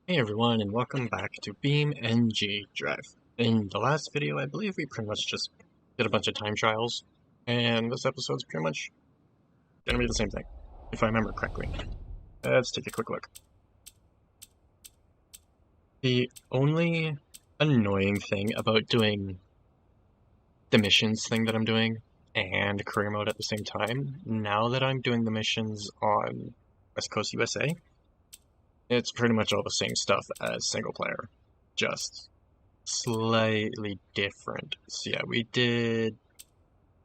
Hey everyone, and welcome back to BeamNG.drive. In the last video, I believe we pretty much just did a bunch of time trials, and this episode's pretty much gonna be the same thing, if I remember correctly. Let's take a quick look. The only annoying thing about doing the missions thing that I'm doing and career mode at the same time, now that I'm doing the missions on West Coast USA, it's pretty much all the same stuff as single player, just slightly different. So yeah, we did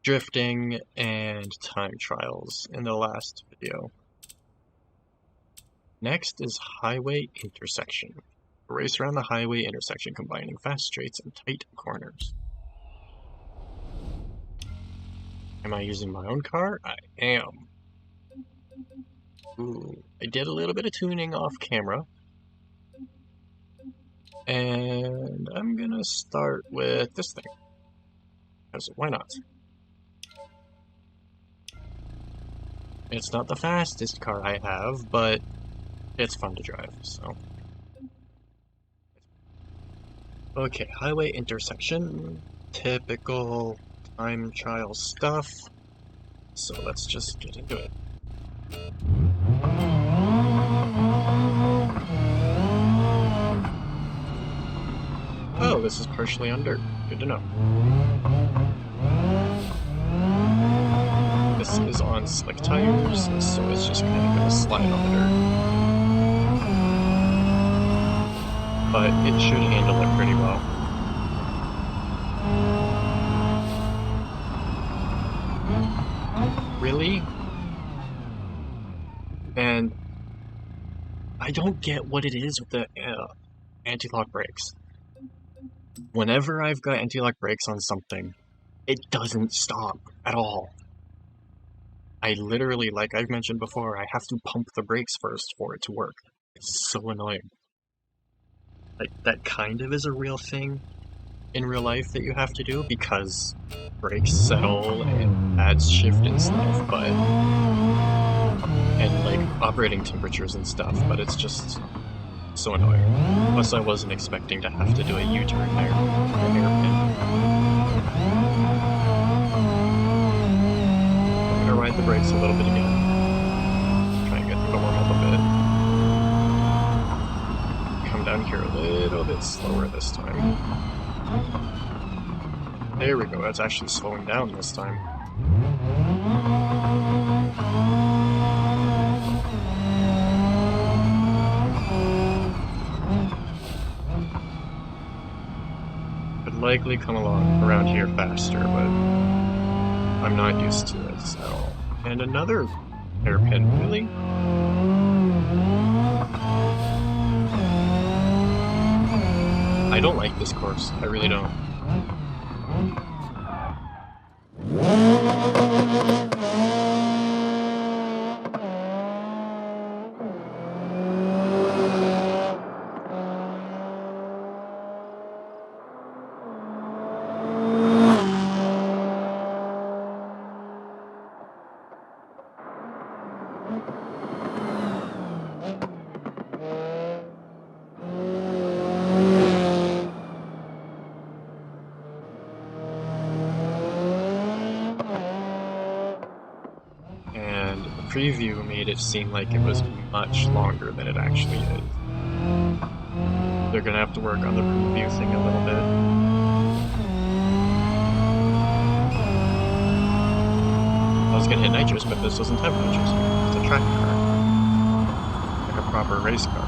drifting and time trials in the last video. Next is highway intersection. A race around the highway intersection combining fast straights and tight corners. Am I using my own car? I am. Ooh, I did a little bit of tuning off camera. And I'm gonna start with this thing. Because why not? It's not the fastest car I have, but it's fun to drive, so. Okay, highway intersection. Typical time trial stuff. So let's just get into it. Oh, this is partially on dirt. Good to know. This is on slick tires, so it's just kind of gonna slide on the dirt. But it should handle it pretty well. Really? And I don't get what it is with the anti-lock brakes. Whenever I've got anti-lock brakes on something, it doesn't stop at all. I literally, like I've mentioned before, I have to pump the brakes first for it to work. It's so annoying. Like, that kind of is a real thing in real life that you have to do because brakes settle and pads shift and stuff, but and like operating temperatures and stuff, but it's just so annoying. Plus I wasn't expecting to have to do a U-turn there. I'm gonna ride the brakes a little bit again. Try and get them to warm up a bit. Come down here a little bit slower this time. There we go, that's actually slowing down this time. Could likely come along around here faster, but I'm not used to it at all. And another hairpin, really? I don't like this course, I really don't. And the preview made it seem like it was much longer than it actually is. They're gonna have to work on the preview thing a little bit. I was gonna hit nitrous, but this doesn't have nitrous. It's a track car. Like a proper race car.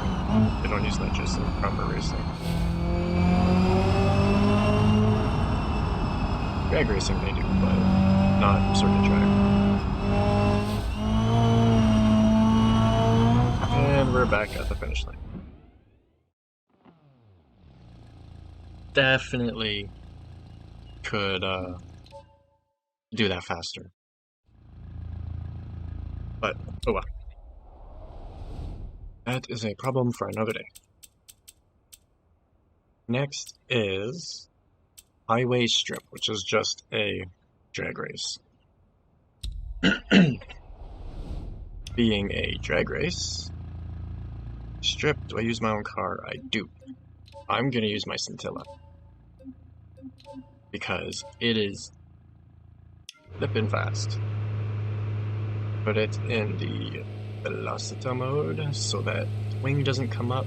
They don't use nitrous in proper racing. Drag racing they do, but not circuit track. And we're back at the finish line. Definitely could do that faster. But, oh well. That is a problem for another day. Next is Highway Strip, which is just a drag race. Being a drag race, Strip, do I use my own car? I do. I'm gonna use my Scintilla. Because it is flippin' fast. Put it in the Velocita mode so that wing doesn't come up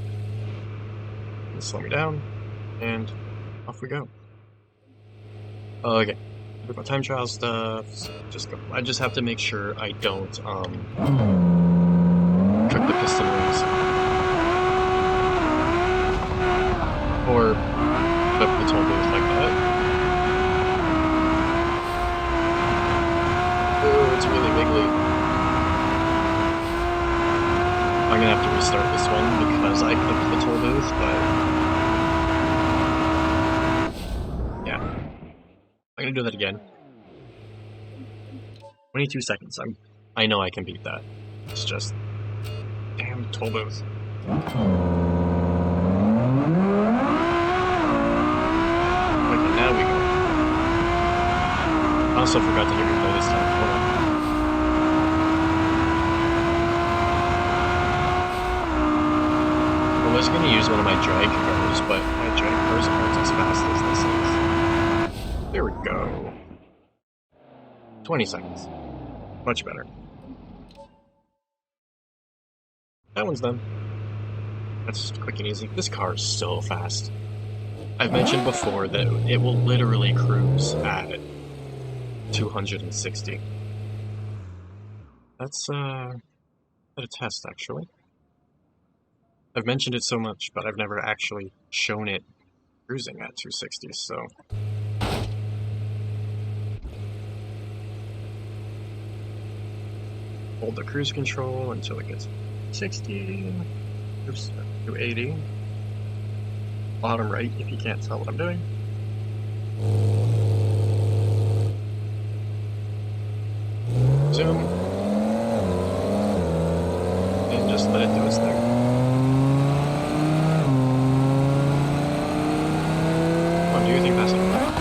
and slow me down, and off we go. Okay, with my time trial stuff, just go. I just have to make sure I don't cook the piston rings or flip the toll booth like that. Oh, it's really wiggly. I'm gonna have to restart this one because I clicked the toll booth, but yeah, I'm gonna do that again. 22 seconds. I know I can beat that. It's just damn toll booth. Okay, now we go. I also forgot to hit replay this time. Hold on. I was going to use one of my drag cars, but my drag cars aren't as fast as this is. There we go. 20 seconds. Much better. That one's done. That's just quick and easy. This car is so fast. I've mentioned before that it will literally cruise at 260. That's a test, actually. I've mentioned it so much, but I've never actually shown it cruising at 260, so... Hold the cruise control until it gets 60, oops, to 80. Bottom right, if you can't tell what I'm doing. Zoom. And just let it do its thing. Come on, do your thing fast enough.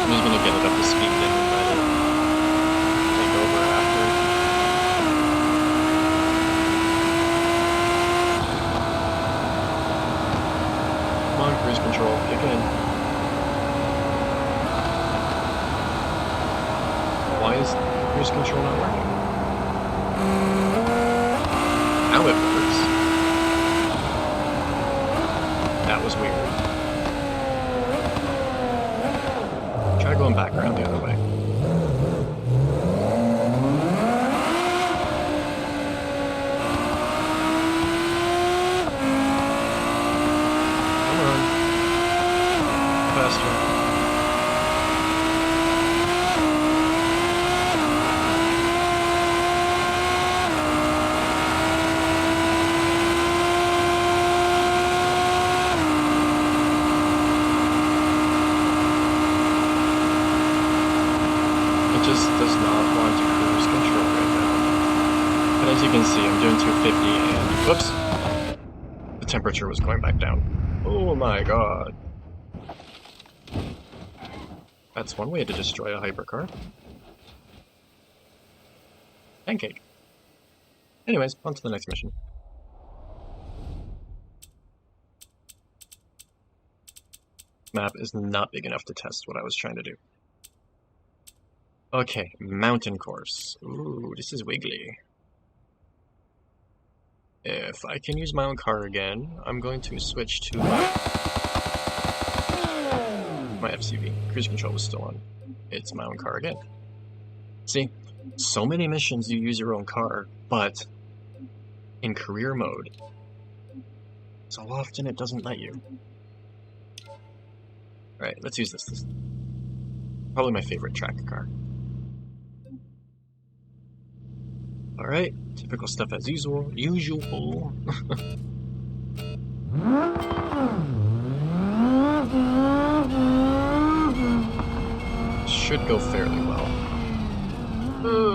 I'm just gonna get it up to speed and let it take over after. Come on, cruise control, kick in. Why is cruise control not working? Now it works. That was weird. Try going back around the other way. Come on. Faster. Just does not want to cruise control right now. But as you can see, I'm doing 250 and whoops! The temperature was going back down. Oh my god. That's one way to destroy a hypercar. Pancake. Anyways, on to the next mission. Map is not big enough to test what I was trying to do. Okay, mountain course. Ooh, this is wiggly. If I can use my own car again, I'm going to switch to my FCV. Cruise control was still on. It's my own car again. See, so many missions you use your own car, but in career mode, so often it doesn't let you. Alright, let's use this. This is probably my favorite track car. Alright, typical stuff as usual. Should go fairly well.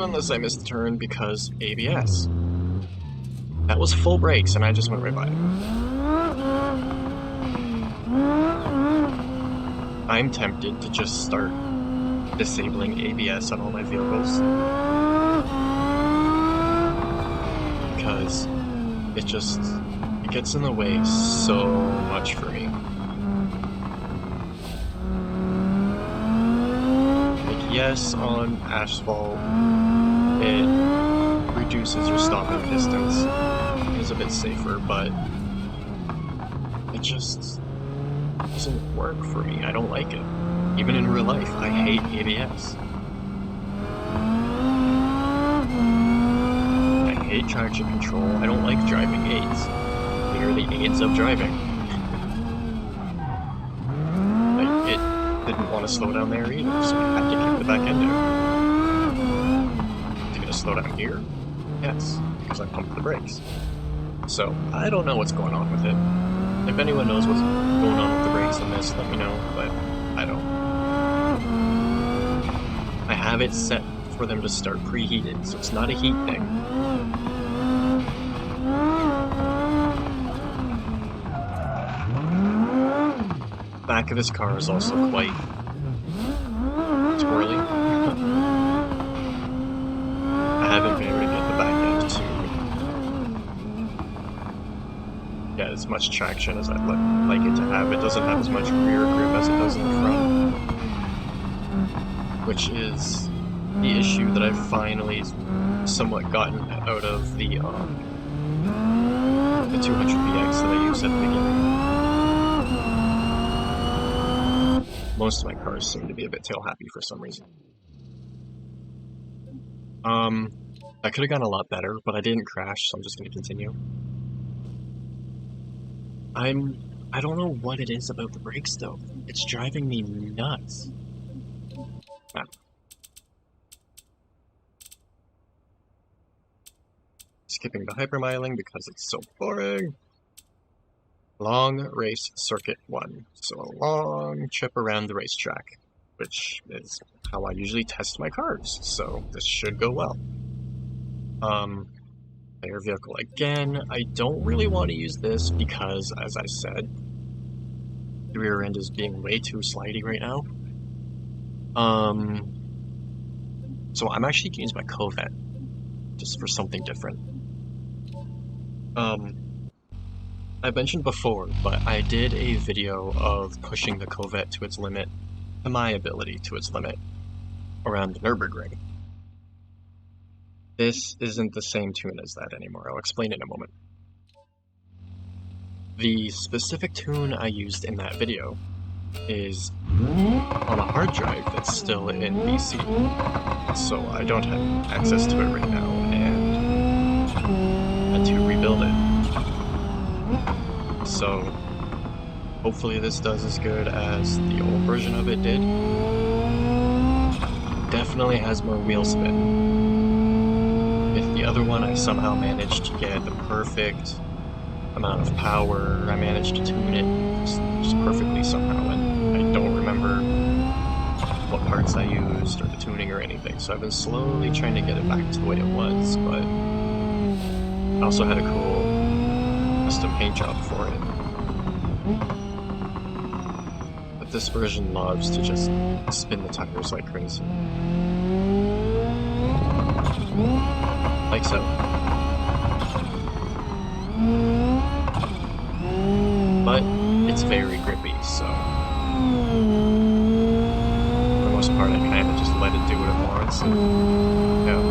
Unless I missed the turn because ABS. That was full brakes and I just went right by it. I'm tempted to just start disabling ABS on all my vehicles. Because it gets in the way so much for me. Like, yes, on asphalt, it reduces your stopping distance. It is a bit safer, but it just doesn't work for me. I don't like it. Even in real life, I hate ABS. I hate traction control. I don't like driving aids. They are the aids of driving. Like, it didn't want to slow down there either, so I had to kick the back end out. Is it going to slow down here? Yes, because I pumped the brakes. So, I don't know what's going on with it. If anyone knows what's going on with the brakes on this, let me know, but I don't. I have it set for them to start preheated, so it's not a heat thing. Back of his car is also quite twirly. I haven't been able to get the back end to get as much traction as I'd like it to have. It doesn't have as much rear grip as it does in the front, which is the issue that I've finally somewhat gotten out of the 200BX that I used at the beginning. Most of my cars seem to be a bit tail happy for some reason. I could have gone a lot better, but I didn't crash, so I'm just going to continue. I don't know what it is about the brakes though. It's driving me nuts. Ah. Skipping the hypermiling because it's so boring. Long race circuit 1. So a long trip around the racetrack, which is how I usually test my cars, so this should go well. Player vehicle again. I don't really want to use this because, as I said, the rear end is being way too slidey right now. So I'm actually going to use my Corvette, just for something different. I mentioned before, but I did a video of pushing the Corvette to its limit, to my ability to its limit, around the Nürburgring. This isn't the same tune as that anymore. I'll explain in a moment. The specific tune I used in that video is on a hard drive that's still in BC, so I don't have access to it right now, and I had to rebuild it. So hopefully this does as good as the old version of it did. Definitely has more wheel spin. With the other one, I somehow managed to get the perfect amount of power. I managed to tune it just perfectly somehow, and I don't remember what parts I used or the tuning or anything, so I've been slowly trying to get it back to the way it was, but I also had a cool custom paint job for it. But this version loves to just spin the tires like crazy. Like so. But it's very grippy, so for the most part I kind of just let it do what it wants, and yeah.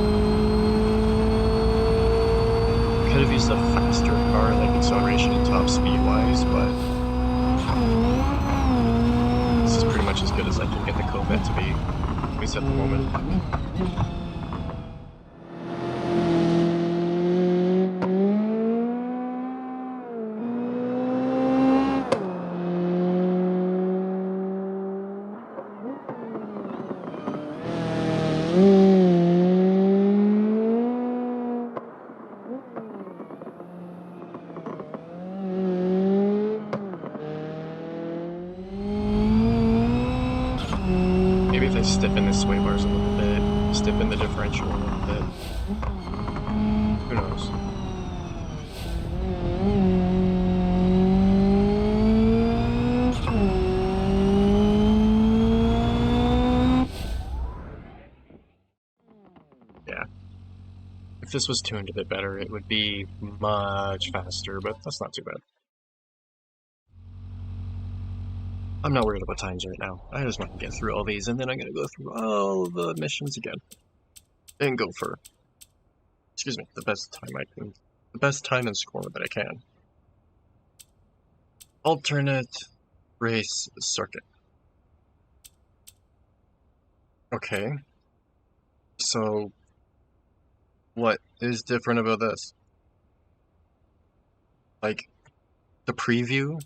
Could have used a faster car, like acceleration and top speed wise, but this is pretty much as good as I can get the Corvette to be, at least at the moment. Maybe if I stiffen the sway bars a little bit, stiffen the differential a little bit. Who knows? this was tuned a bit better, it would be much faster, but that's not too bad. I'm not worried about times right now. I just want to get through all these, and then I'm going to go through all the missions again. And go for, excuse me, the best time and score that I can. Alternate race circuit. Okay. So, what is different about this? Like, the preview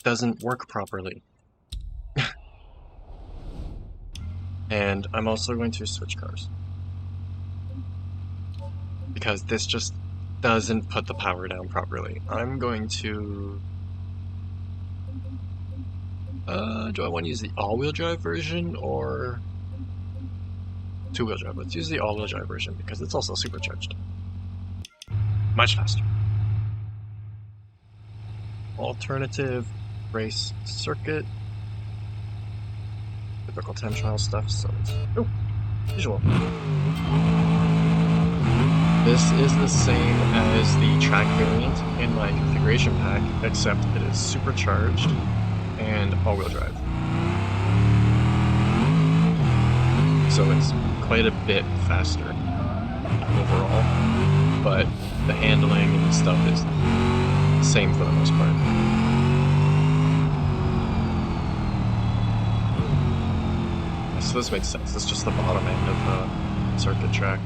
doesn't work properly. And I'm also going to switch cars. Because this just doesn't put the power down properly. I'm going to... do I want to use the all-wheel drive version or two-wheel drive? Let's use the all-wheel drive version because it's also supercharged. Much faster. Alternative race circuit. Typical time trial stuff, so it's... Oh! Visual. This is the same as the track variant in my configuration pack, except it is supercharged and all-wheel drive. So it's quite a bit faster overall, but the handling and stuff is the same for the most part. So this makes sense. It's just the bottom end of the circuit track.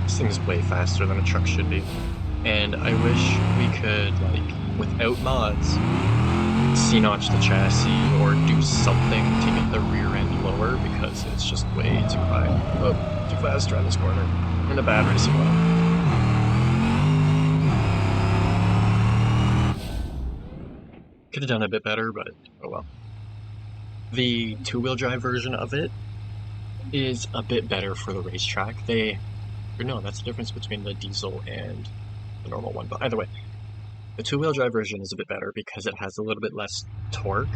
This thing's way faster than a truck should be. And I wish we could, like, without mods, C-notch the chassis or do something to get the rear end lower because it's just way too high. Oh, too fast around this corner. In a bad racing mode. Could have done a bit better, but oh well. The two-wheel drive version of it is a bit better for the racetrack. No, that's the difference between the diesel and the normal one, but either way. The two-wheel drive version is a bit better because it has a little bit less torque,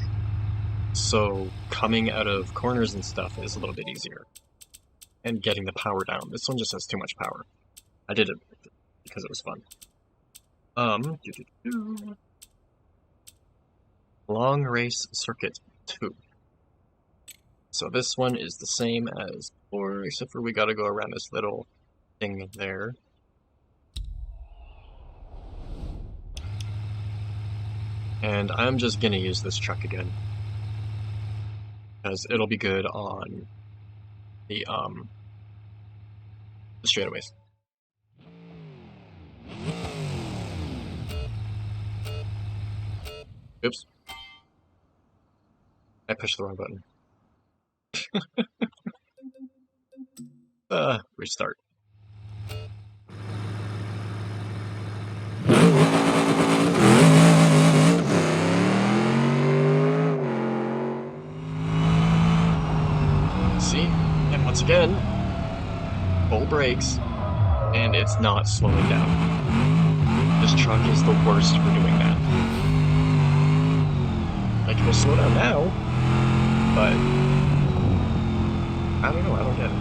so coming out of corners and stuff is a little bit easier. And getting the power down. This one just has too much power. I did it because it was fun. Long Race Circuit 2. So this one is the same as before, except for we gotta go around this little thing there. And I'm just gonna use this truck again. Because it'll be good on the straightaways. Oops. I pushed the wrong button. Restart. See? And once again, full brakes, and it's not slowing down. This truck is the worst for doing that. Like, it'll slow down now, but I don't know, I don't get it.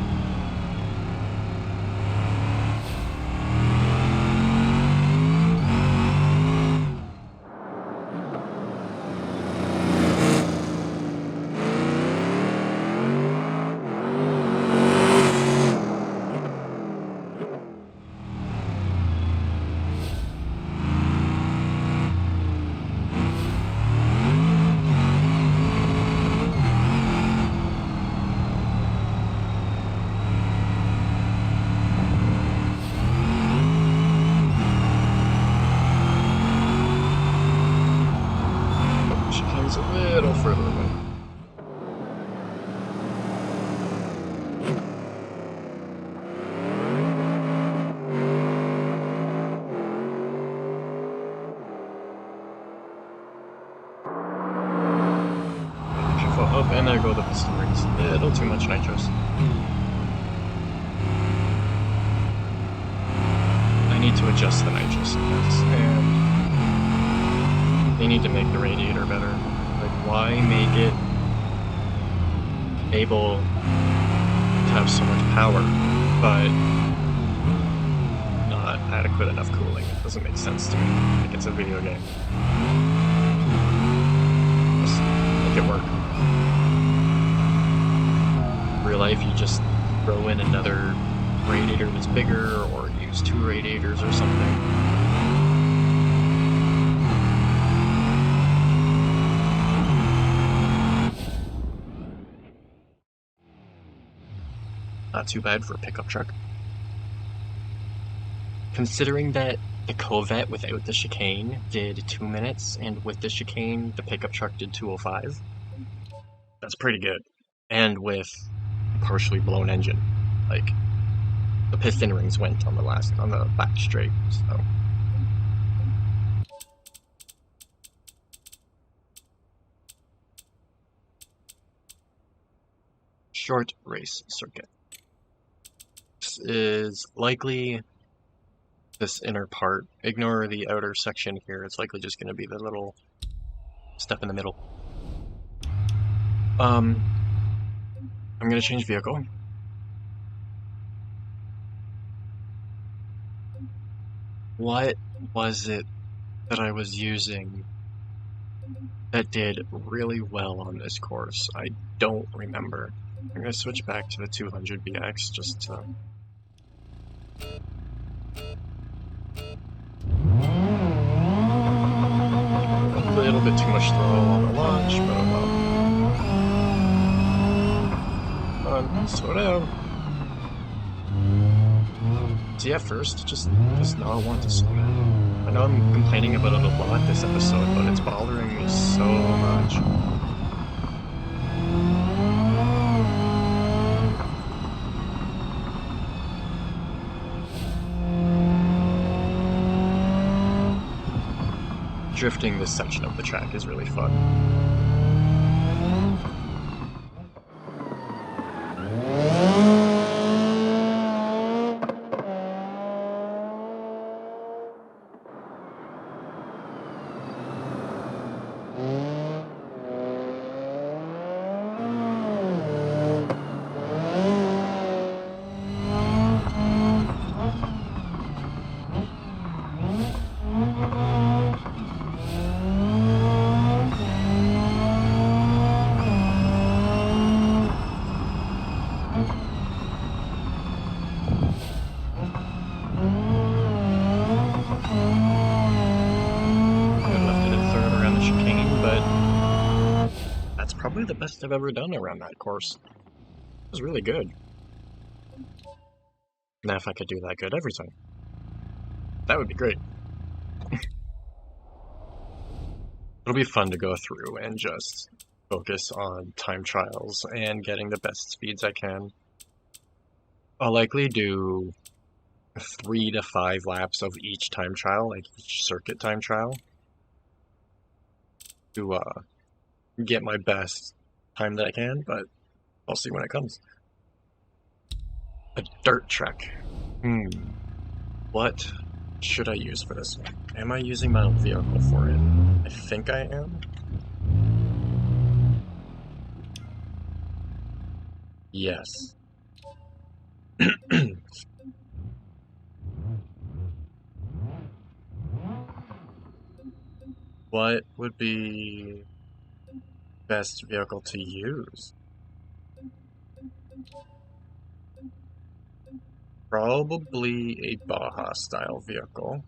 A little further away. Careful. Oh, and there go the piston rings. A little too much nitrous. need to adjust the nitrousness, and they need to make the radiator better. Like, why make it able to have so much power, but not adequate enough cooling? It doesn't make sense to me. Like, it's a video game. Just make it work. In real life, you just throw in another radiator that's bigger, or use 2 radiators or something. Not too bad for a pickup truck. Considering that the Corvette without the chicane did 2 minutes, and with the chicane, the pickup truck did 2:05, that's pretty good. And with a partially blown engine. Like, the piston rings went on the back straight, so. Short race circuit. This is likely this inner part. Ignore the outer section here. It's likely just going to be the little step in the middle. I'm going to change vehicle. What was it that I was using that did really well on this course? I don't remember. I'm going to switch back to the 200BX just to... A little bit too much throttle on the launch, but slow down. See, at first, it just does not want to slow down. I know I'm complaining about it a lot this episode, but it's bothering me so much. Drifting this section of the track is really fun. Probably the best I've ever done around that course. It was really good. Now if I could do that good every time, that would be great. It'll be fun to go through and just focus on time trials and getting the best speeds I can. I'll likely do 3 to 5 laps of each time trial, like each circuit time trial, to get my best time that I can, but I'll see when it comes. A dirt track. What should I use for this one? Am I using my own vehicle for it? I think I am. Yes. What would be best vehicle to use? Probably a Baja style vehicle.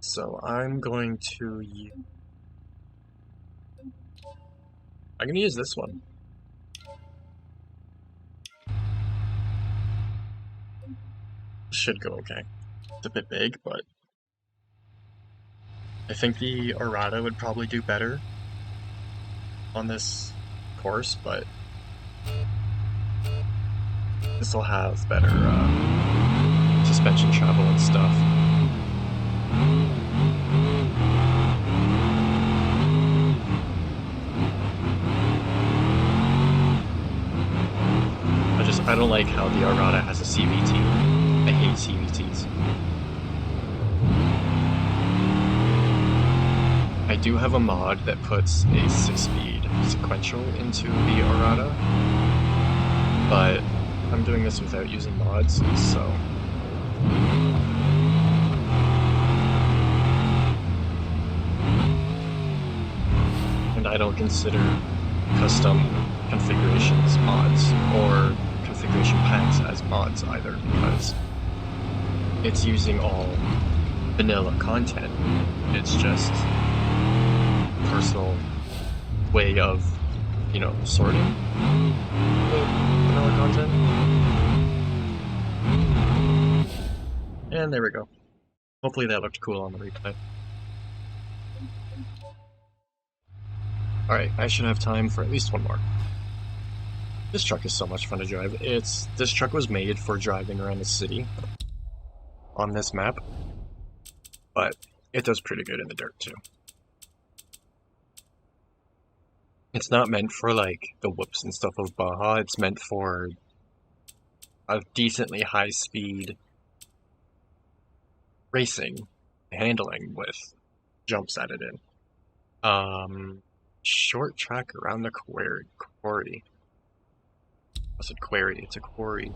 So I'm going to use... I'm going to use this one. Should go okay. It's a bit big, but I think the Arata would probably do better on this course, but this will have better suspension travel and stuff. I don't like how the Arata has a CVT. I hate CVTs. I do have a mod that puts a 6-speed sequential into the errata, but I'm doing this without using mods, so... And I don't consider custom configurations mods, or configuration packs as mods either, because it's using all vanilla content. It's just personal way of, you know, sorting the vanilla content. And there we go. Hopefully that looked cool on the replay. Alright, I should have time for at least one more. This truck is so much fun to drive. This truck was made for driving around the city on this map, but it does pretty good in the dirt too. It's not meant for like the whoops and stuff of Baja, it's meant for a decently high speed racing, handling with jumps added in. Short track around the quarry. I said quarry, it's a quarry.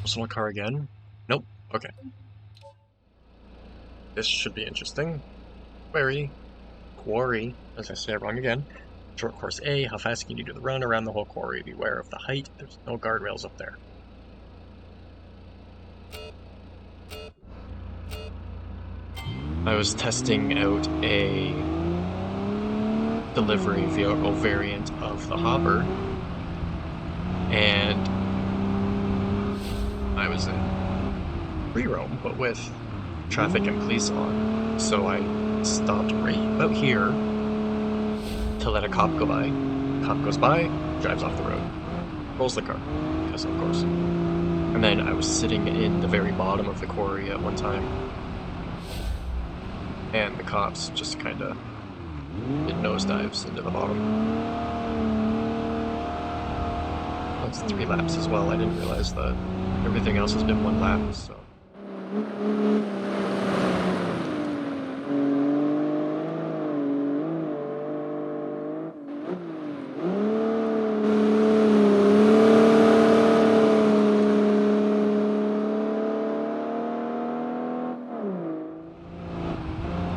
Personal car again? Nope, okay. This should be interesting. Quarry, as I say it wrong again. Short course A, how fast can you do the run around the whole quarry? Beware of the height, there's no guardrails up there. I was testing out a delivery vehicle variant of the Hopper, and I was in free roam, but with traffic and police on, so I stopped right about here to let a cop go by. Cop goes by, drives off the road, rolls the car, because of course. And then I was sitting in the very bottom of the quarry at one time, and the cops just kind of did nosedives into the bottom. That's 3 laps as well. I didn't realize that everything else has been 1 lap, so...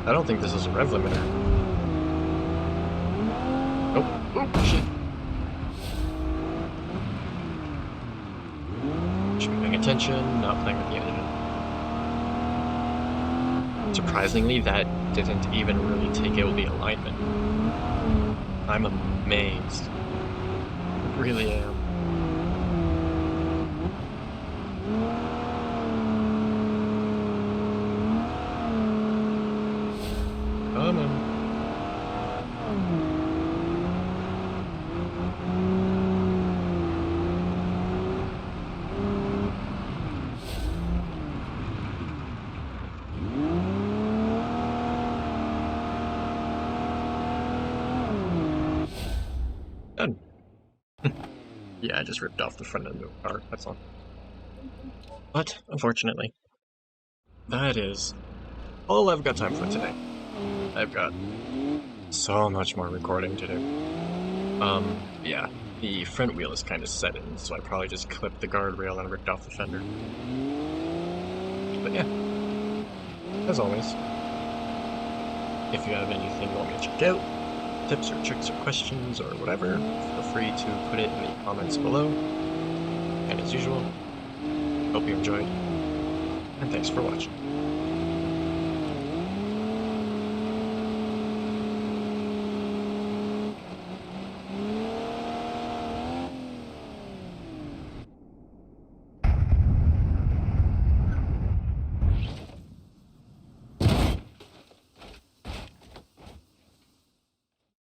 I don't think this is a rev limiter. Oh, shit. Should be paying attention, not playing with the engine. Surprisingly, that didn't even really take out the alignment. I'm amazed. I really am. Come on. Done. Yeah, I just ripped off the front of the car, that's all. But, unfortunately, that is all I've got time for today. I've got so much more recording to do. Yeah, the front wheel is kind of set in, so I probably just clipped the guardrail and ripped off the fender. But yeah, as always, if you have anything you want me to check out, tips or tricks or questions or whatever, feel free to put it in the comments below. And as usual, hope you enjoyed, and thanks for watching.